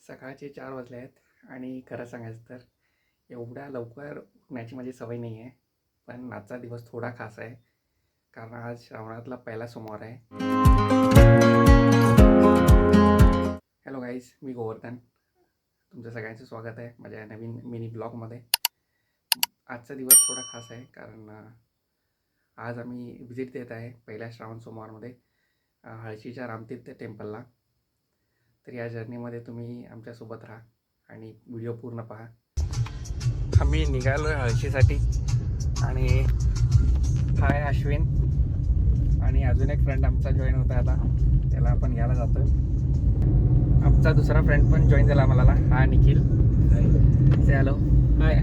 सकाळचे 4 वाजले आहेत आणि खरं सांगायचं तर एवढ्या लवकर उठण्याची माझी सवय नाही आहे. पण आजचा दिवस थोडा खास आहे कारण आज श्रावणातला पहिला सोमवार आहे. हॅलो गाईज, मी गोवर्धन. तुमचं सगळ्यांचं स्वागत आहे माझ्या नवीन मिनी ब्लॉगमध्ये. आजचा दिवस थोडा खास आहे कारण आज आम्ही विजिट देत आहे पहिल्या श्रावण सोमवारमध्ये हळशीच्या रामतीर्थ टेम्पलला. तर या जर्नीमध्ये तुम्ही आमच्यासोबत राहा आणि व्हिडिओ पूर्ण पहा. आम्ही निघालो आहे हळशीसाठी आणि हाय अश्विन आणि अजून एक फ्रेंड आमचा जॉईन होता. आता त्याला आपण घ्यायला जातो. आमचा दुसरा फ्रेंड पण जॉईन झाला आम्हाला. हा निखिल. से हॅलो. हाय.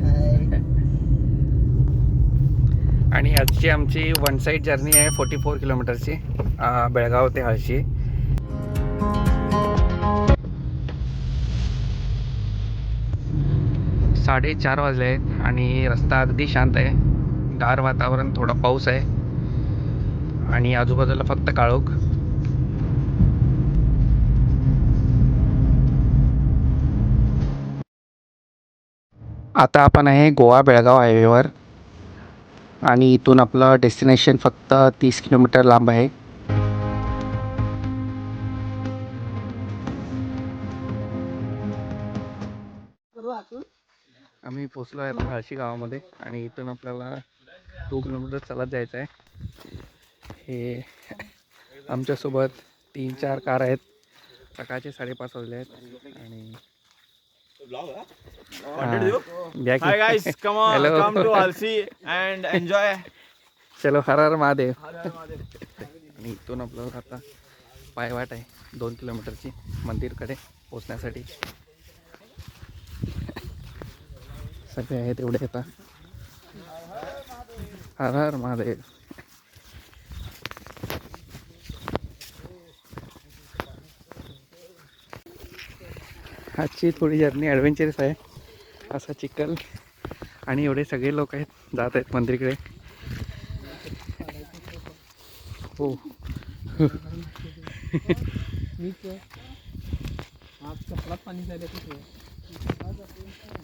आणि आजची आमची वन साईड जर्नी आहे 44 किलोमीटरची बेळगाव ते हळशी. साडेचार वाजले आहेत आणि रस्ता अगदी शांत आहे. गार वातावरण, थोडा पाऊस आहे आणि आजूबाजूला फक्त काळोख. आता आपण आहे गोवा बेळगाव हायवेवर आणि इथून आपलं डेस्टिनेशन फक्त 30 किलोमीटर लांब आहे. आम्ही पोचलो आहे आता हळशी गावामध्ये आणि इथून आपल्याला 2 किलोमीटर चालत जायचं आहे. हे आमच्यासोबत 3-4 कार आहेत. सकाळचे 5:30 वाजले आहेत आणि Hi guys, come on, Hello. come to Halsi and enjoy. चलो, हर हर महादेव. आणि इथून आपल्याला आता पायवाट आहे 2 किलोमीटरची मंदिरकडे पोचण्यासाठी. सगळे आहेत एवढे आता. हर हर महादेव. आजची थोडी जर्नी ॲडव्हेंचरस आहे. असा चिखल आणि एवढे सगळे लोक आहेत, जात आहेत मंदिरकडे. हो.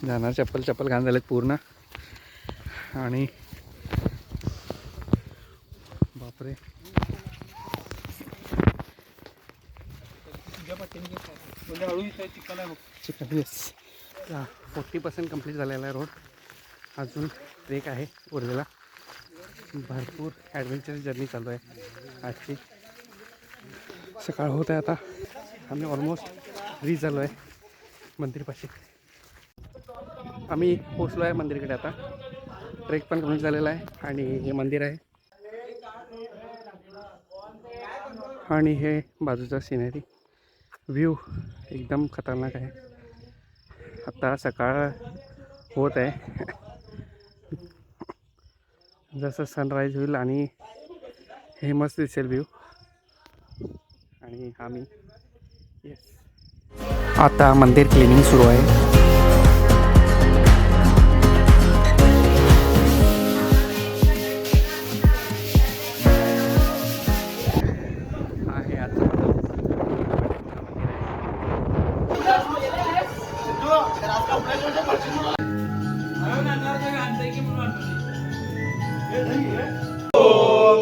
जाणार चप्पल घाण झालेत पूर्ण. आणि बापरे, चिखल. येस, 40% कंप्लीट झालेला आहे रोड. अजून ट्रेक आहे उरलेला. भरपूर ॲडव्हेंचर जर्नी चालू आहे आजची. सकाळ होत आहे आता. आम्ही ऑलमोस्ट रीच झालो आहे मंदिरपाशी. आम्ही पोचलो आहे मंदिरकडे आता. ट्रेक पण कंप्लीट झालेला आहे आणि हे मंदिर आहे आणि हे बाजूचा सिनेरी व्ह्यू एकदम खतरनाक आहे. आता सकाळ होत आहे. जसं सनराईज होईल आणि हे मस्त दिसेल व्ह्यू. आणि आम्ही येस, आता मंदिर क्लिनिंग सुरू आहे.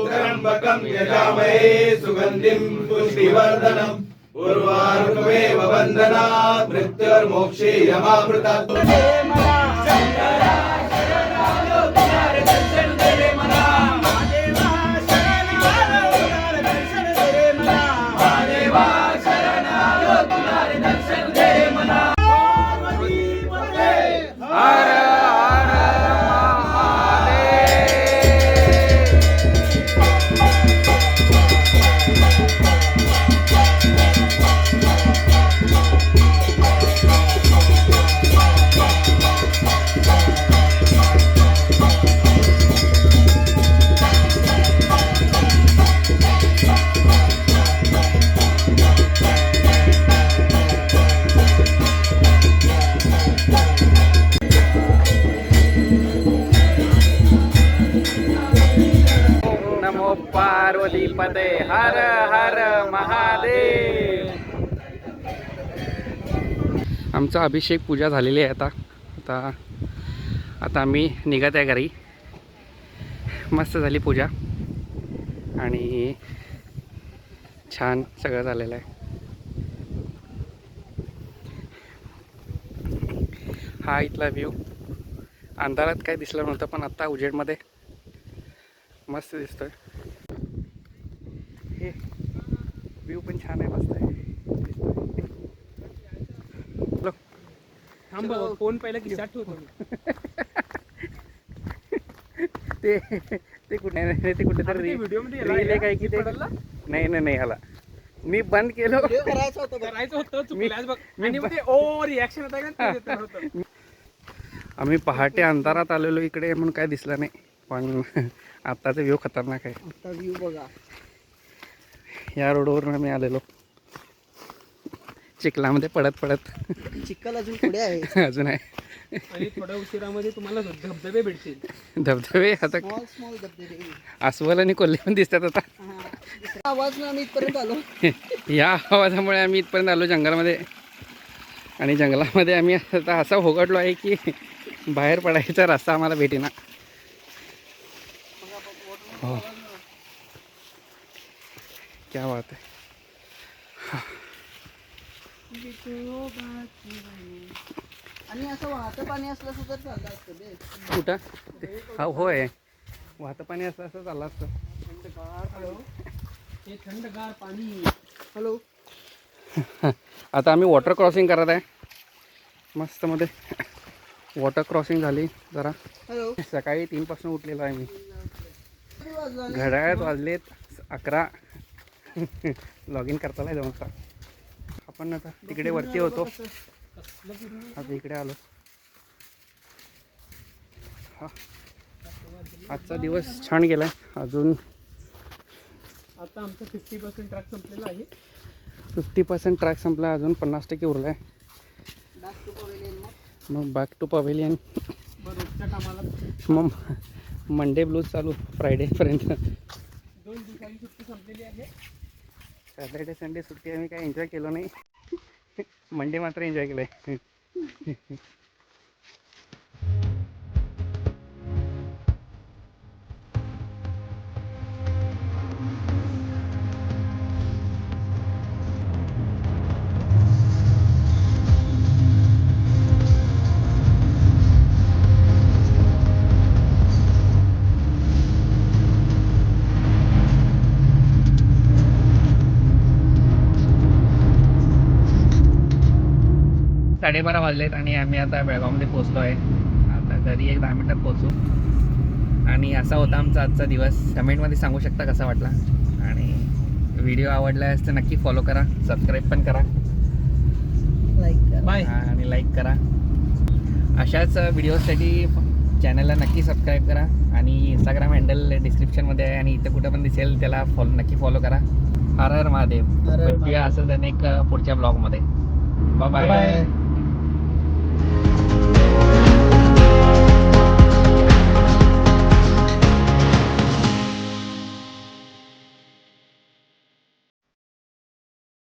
त्र्यंबकं यजामहे सुगंधिं पुष्टिवर्धनम् उर्वारुकमेव बन्धनात् मृत्युर्मोक्षे यमामृतात्. पार्वतीपते हर हर महादेव. आमचा अभिषेक पूजा झालेली आहे आता आता आता आम्ही निघत आहे घरी. मस्त झाली पूजा आणि छान सगळं झालेलं आहे. हा इथला व्ह्यू अंधारात काय दिसलं नव्हतं पण आत्ता उजेडमध्ये मस्त दिसतोय. हे व्ह्यू पण छान आहे, मस्त आहे दिसतोय. थांब फोन पहिला खिशात ठेवतो. ते ते कुठे नाही, ते कुठेतरी व्हिडिओ मध्ये रील आहे काय की ते नाही आला. मी बंद केलो. करायचं होतं चुकल्यास बघ. आणि मग ते ओ रिॲक्शन होता का ते होतं. आम्ही पहाटे अंधारात आलेलो इकडे म्हणून काय दिसलं नाही, पण आत्ताचा व्ह्यू खतरनाक आहे. आता व्ह्यू बघा. या रोडवरून आम्ही आलेलो चिखलामध्ये पडत चिखल अजून पुढे आहे. अजून आहे. आणि थोड्या उशिरामध्ये तुम्हाला धबधबे भेटतील. धबधबे आता स्मॉल धबधबे. अस्वल आणि कोल्हे पण दिसतात आता. आवाज ना आम्ही इथपर्यंत आलो. या आवाजामुळे आम्ही इथपर्यंत आलो जंगलामध्ये. आणि जंगलामध्ये आम्ही आता असा होगडलो आहे की बाहेर पडायचा रस्ता आम्हाला भेटेना. हो, क्या बात आहे. आणि असं वाहतं पाणी असलं तर चाललं असतं बे. कुठं? हा होय, वाहतं पाणी असं असं चाललं असतं. हे थंडगार पाणी. हॅलो. आता आम्ही वॉटर क्रॉसिंग करत आहे. मस्त मध्ये वॉटर क्रॉसिंग झाली जरा. हॅलो. सकाळी 3 पासून उठलेलो आहे मी. घड्याळात वाजलेत 11. लॉग इन करताना 2 वाजता. आपण आता तिकडे वरती होतो, आता इकडे आलो. हा, आजचा दिवस छान गेला. अजून आता आमचा 50% ट्रॅक संपलेला आहे. 50% ट्रॅक संपला, अजून 50% उरला आहे. मग बॅक टू पवेलियन. रोजच्या कामाला मग मंडे ब्लूज चालू फ्रायडेपर्यंत. 2 दिवसांची सुट्टी संपलेली आहे. सॅटर्डे संडे सुट्टी आम्ही काय एन्जॉय केलं नाही. मंडे मात्र एन्जॉय केलं आहे. साडेबारा वाजलेत आणि आम्ही आता बेळगावमध्ये पोचलो आहे. आता घरी 10 मिनिटात पोचू. आणि असा होता आमचा आजचा दिवस. कमेंटमध्ये सांगू शकता कसा वाटला. आणि व्हिडिओ आवडल्यास तर नक्की फॉलो करा, सबस्क्राईब पण करा, बाय. आणि लाईक करा. अशाच व्हिडिओसाठी चॅनलला नक्की सबस्क्राईब करा. आणि इंस्टाग्राम हँडल डिस्क्रिप्शनमध्ये आहे आणि इथं कुठं पण दिसेल त्याला नक्की फॉलो करा. हर हर महादेव. भेटूया असं एक पुढच्या ब्लॉगमध्ये. Bye bye.